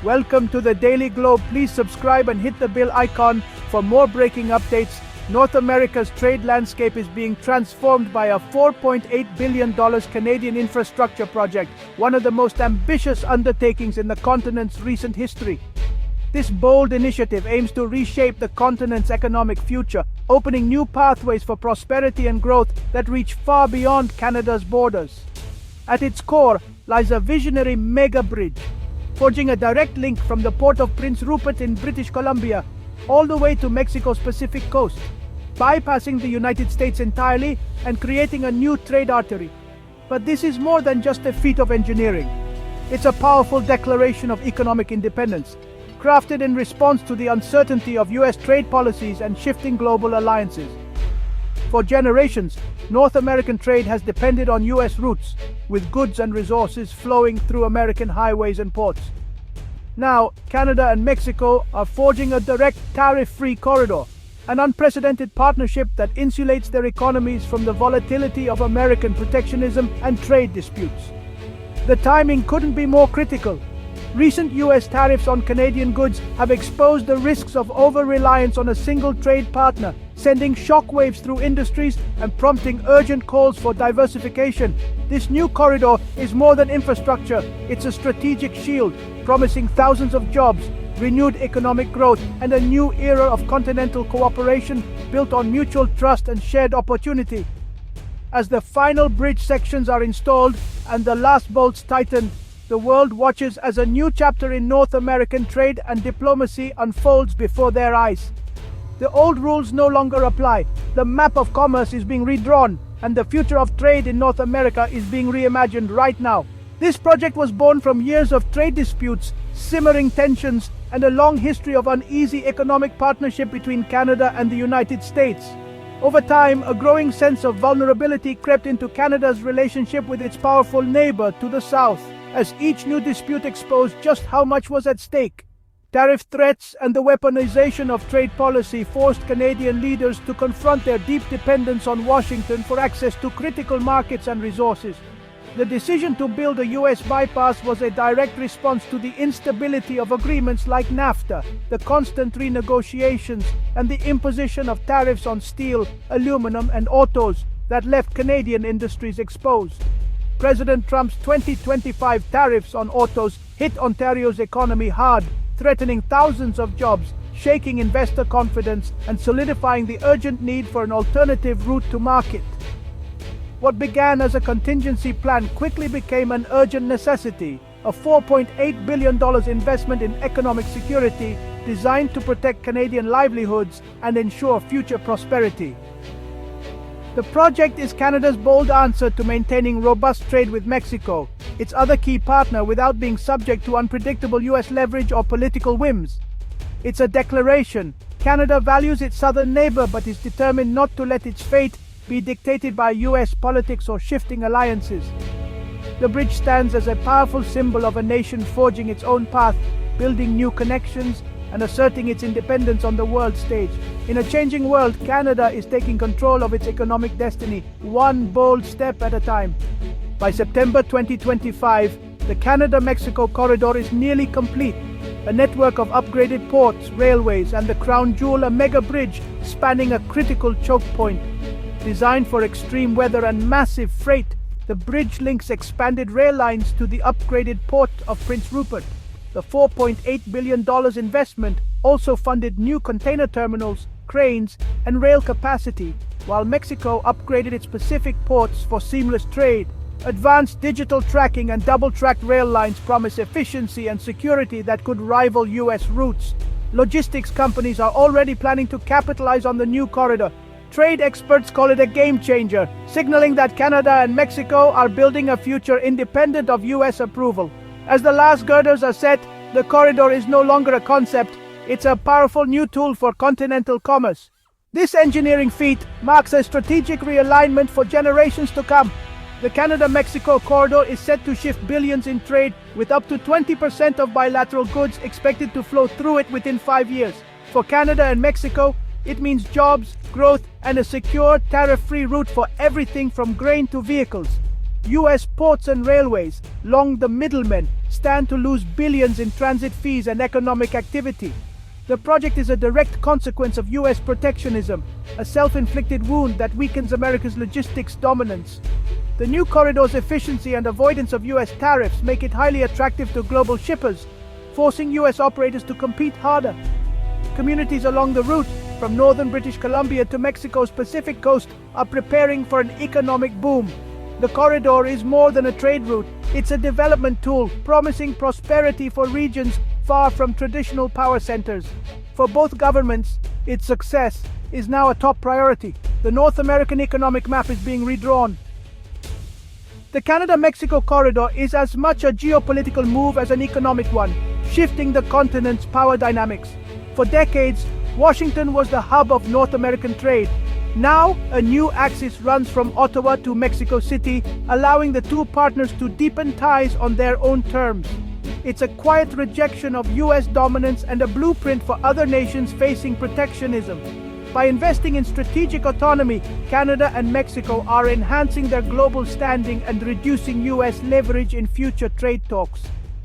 Welcome to the Daily Globe. Please subscribe and hit the bell icon for more breaking updates. North America's trade landscape is being transformed by a $4.8 billion Canadian infrastructure project, one of the most ambitious undertakings in the continent's recent history. This bold initiative aims to reshape the continent's economic future, opening new pathways for prosperity and growth that reach far beyond Canada's borders. At its core lies a visionary mega bridge, forging a direct link from the port of Prince Rupert in British Columbia all the way to Mexico's Pacific coast, bypassing the United States entirely and creating a new trade artery. But this is more than just a feat of engineering. It's a powerful declaration of economic independence, crafted in response to the uncertainty of U.S. trade policies and shifting global alliances. For generations, North American trade has depended on U.S. routes, with goods and resources flowing through American highways and ports. Now, Canada and Mexico are forging a direct tariff-free corridor, an unprecedented partnership that insulates their economies from the volatility of American protectionism and trade disputes. The timing couldn't be more critical. Recent U.S. tariffs on Canadian goods have exposed the risks of over-reliance on a single trade partner, sending shockwaves through industries and prompting urgent calls for diversification. This new corridor is more than infrastructure. It's a strategic shield, promising thousands of jobs, renewed economic growth, and a new era of continental cooperation built on mutual trust and shared opportunity. As the final bridge sections are installed and the last bolts tightened, the world watches as a new chapter in North American trade and diplomacy unfolds before their eyes. The old rules no longer apply. The map of commerce is being redrawn, and the future of trade in North America is being reimagined right now. This project was born from years of trade disputes, simmering tensions, and a long history of uneasy economic partnership between Canada and the United States. Over time, a growing sense of vulnerability crept into Canada's relationship with its powerful neighbor to the south, as each new dispute exposed just how much was at stake. Tariff threats and the weaponization of trade policy forced Canadian leaders to confront their deep dependence on Washington for access to critical markets and resources. The decision to build a U.S. bypass was a direct response to the instability of agreements like NAFTA, the constant renegotiations, and the imposition of tariffs on steel, aluminum, and autos that left Canadian industries exposed. President Trump's 2025 tariffs on autos hit Ontario's economy hard, threatening thousands of jobs, shaking investor confidence, and solidifying the urgent need for an alternative route to market. What began as a contingency plan quickly became an urgent necessity, a $4.8 billion investment in economic security designed to protect Canadian livelihoods and ensure future prosperity. The project is Canada's bold answer to maintaining robust trade with Mexico, its other key partner, without being subject to unpredictable U.S. leverage or political whims. It's a declaration. Canada values its southern neighbor but is determined not to let its fate be dictated by U.S. politics or shifting alliances. The bridge stands as a powerful symbol of a nation forging its own path, building new connections, and asserting its independence on the world stage. In a changing world, Canada is taking control of its economic destiny, one bold step at a time. By September 2025, the Canada-Mexico corridor is nearly complete. A network of upgraded ports, railways, and the crown jewel, a mega bridge spanning a critical choke point. Designed for extreme weather and massive freight, the bridge links expanded rail lines to the upgraded port of Prince Rupert. The $4.8 billion investment also funded new container terminals, cranes, and rail capacity, while Mexico upgraded its Pacific ports for seamless trade. Advanced digital tracking and double-tracked rail lines promise efficiency and security that could rival U.S. routes. Logistics companies are already planning to capitalize on the new corridor. Trade experts call it a game-changer, signaling that Canada and Mexico are building a future independent of U.S. approval. As the last girders are set, the corridor is no longer a concept, it's a powerful new tool for continental commerce. This engineering feat marks a strategic realignment for generations to come. The Canada-Mexico corridor is set to shift billions in trade, with up to 20% of bilateral goods expected to flow through it within 5 years. For Canada and Mexico, it means jobs, growth, and a secure, tariff-free route for everything from grain to vehicles. U.S. ports and railways, long the middlemen, stand to lose billions in transit fees and economic activity. The project is a direct consequence of US protectionism, a self-inflicted wound that weakens America's logistics dominance. The new corridor's efficiency and avoidance of US tariffs make it highly attractive to global shippers, forcing US operators to compete harder. Communities along the route, from northern British Columbia to Mexico's Pacific coast, are preparing for an economic boom. The corridor is more than a trade route, it's a development tool, promising prosperity for regions far from traditional power centers. For both governments, its success is now a top priority. The North American economic map is being redrawn. The Canada-Mexico corridor is as much a geopolitical move as an economic one, shifting the continent's power dynamics. For decades, Washington was the hub of North American trade. Now, a new axis runs from Ottawa to Mexico City, allowing the two partners to deepen ties on their own terms. It's a quiet rejection of US dominance and a blueprint for other nations facing protectionism. By investing in strategic autonomy, Canada and Mexico are enhancing their global standing and reducing US leverage in future trade talks.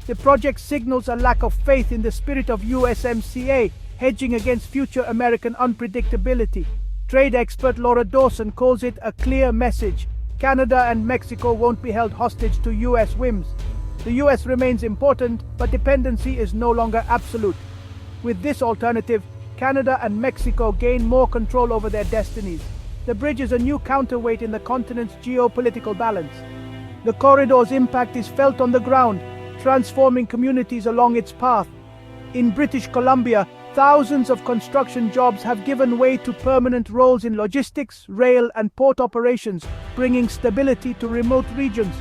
The project signals a lack of faith in the spirit of USMCA, hedging against future American unpredictability. Trade expert Laura Dawson calls it a clear message. Canada and Mexico won't be held hostage to US whims. The US remains important, but dependency is no longer absolute. With this alternative, Canada and Mexico gain more control over their destinies. The bridge is a new counterweight in the continent's geopolitical balance. The corridor's impact is felt on the ground, transforming communities along its path. In British Columbia, thousands of construction jobs have given way to permanent roles in logistics, rail, and port operations, bringing stability to remote regions.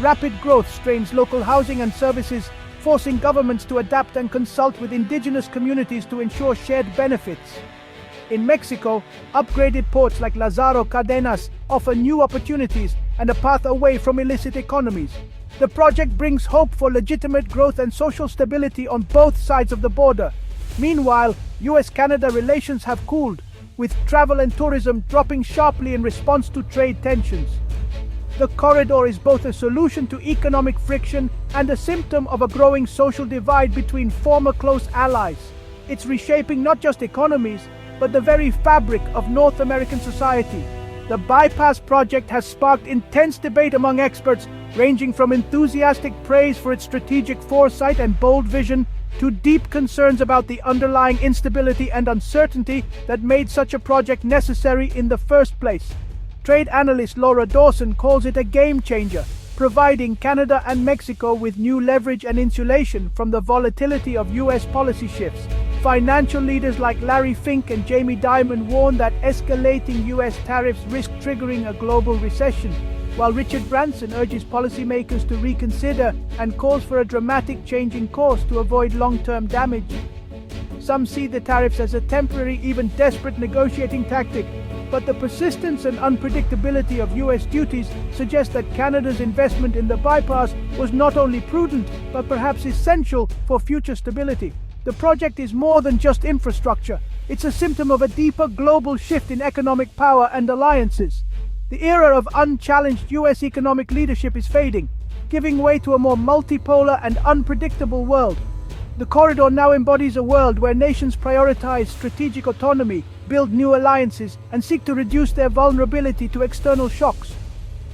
Rapid growth strains local housing and services, forcing governments to adapt and consult with indigenous communities to ensure shared benefits. In Mexico, upgraded ports like Lázaro Cárdenas offer new opportunities and a path away from illicit economies. The project brings hope for legitimate growth and social stability on both sides of the border. Meanwhile, US-Canada relations have cooled, with travel and tourism dropping sharply in response to trade tensions. The corridor is both a solution to economic friction and a symptom of a growing social divide between former close allies. It's reshaping not just economies, but the very fabric of North American society. The Bypass project has sparked intense debate among experts, ranging from enthusiastic praise for its strategic foresight and bold vision to deep concerns about the underlying instability and uncertainty that made such a project necessary in the first place. Trade analyst Laura Dawson calls it a game changer, providing Canada and Mexico with new leverage and insulation from the volatility of US policy shifts. Financial leaders like Larry Fink and Jamie Dimon warn that escalating US tariffs risk triggering a global recession, while Richard Branson urges policymakers to reconsider and calls for a dramatic change in course to avoid long-term damage. Some see the tariffs as a temporary, even desperate negotiating tactic, but the persistence and unpredictability of US duties suggest that Canada's investment in the bypass was not only prudent, but perhaps essential for future stability. The project is more than just infrastructure. It's a symptom of a deeper global shift in economic power and alliances. The era of unchallenged US economic leadership is fading, giving way to a more multipolar and unpredictable world. The corridor now embodies a world where nations prioritize strategic autonomy, build new alliances, and seek to reduce their vulnerability to external shocks.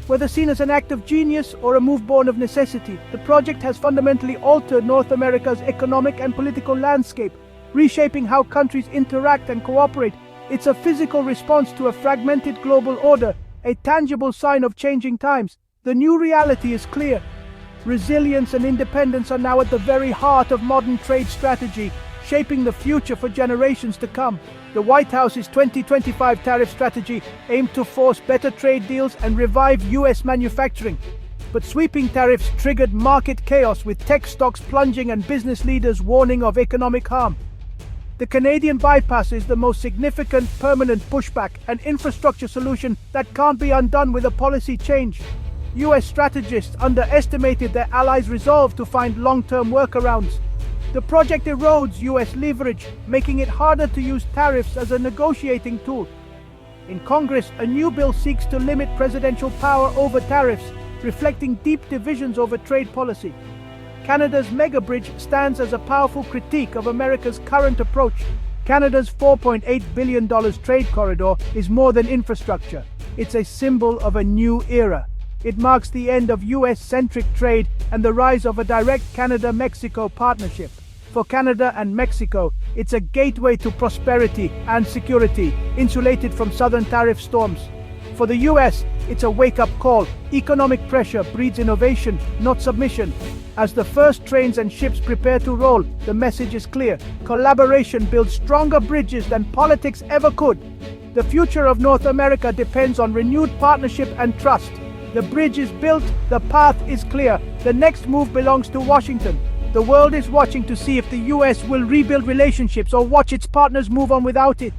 Whether seen as an act of genius or a move born of necessity, the project has fundamentally altered North America's economic and political landscape, reshaping how countries interact and cooperate. It's a physical response to a fragmented global order, a tangible sign of changing times. The new reality is clear. Resilience and independence are now at the very heart of modern trade strategy, shaping the future for generations to come. The White House's 2025 tariff strategy aimed to force better trade deals and revive US manufacturing. But sweeping tariffs triggered market chaos, with tech stocks plunging and business leaders warning of economic harm. The Canadian bypass is the most significant permanent pushback, an infrastructure solution that can't be undone with a policy change. US strategists underestimated their allies' resolve to find long-term workarounds. The project erodes US leverage, making it harder to use tariffs as a negotiating tool. In Congress, a new bill seeks to limit presidential power over tariffs, reflecting deep divisions over trade policy. Canada's mega bridge stands as a powerful critique of America's current approach. Canada's $4.8 billion trade corridor is more than infrastructure. It's a symbol of a new era. It marks the end of US-centric trade and the rise of a direct Canada-Mexico partnership. For Canada and Mexico, it's a gateway to prosperity and security, insulated from southern tariff storms. For the US, it's a wake-up call. Economic pressure breeds innovation, not submission. As the first trains and ships prepare to roll, the message is clear. Collaboration builds stronger bridges than politics ever could. The future of North America depends on renewed partnership and trust. The bridge is built, the path is clear. The next move belongs to Washington. The world is watching to see if the US will rebuild relationships or watch its partners move on without it.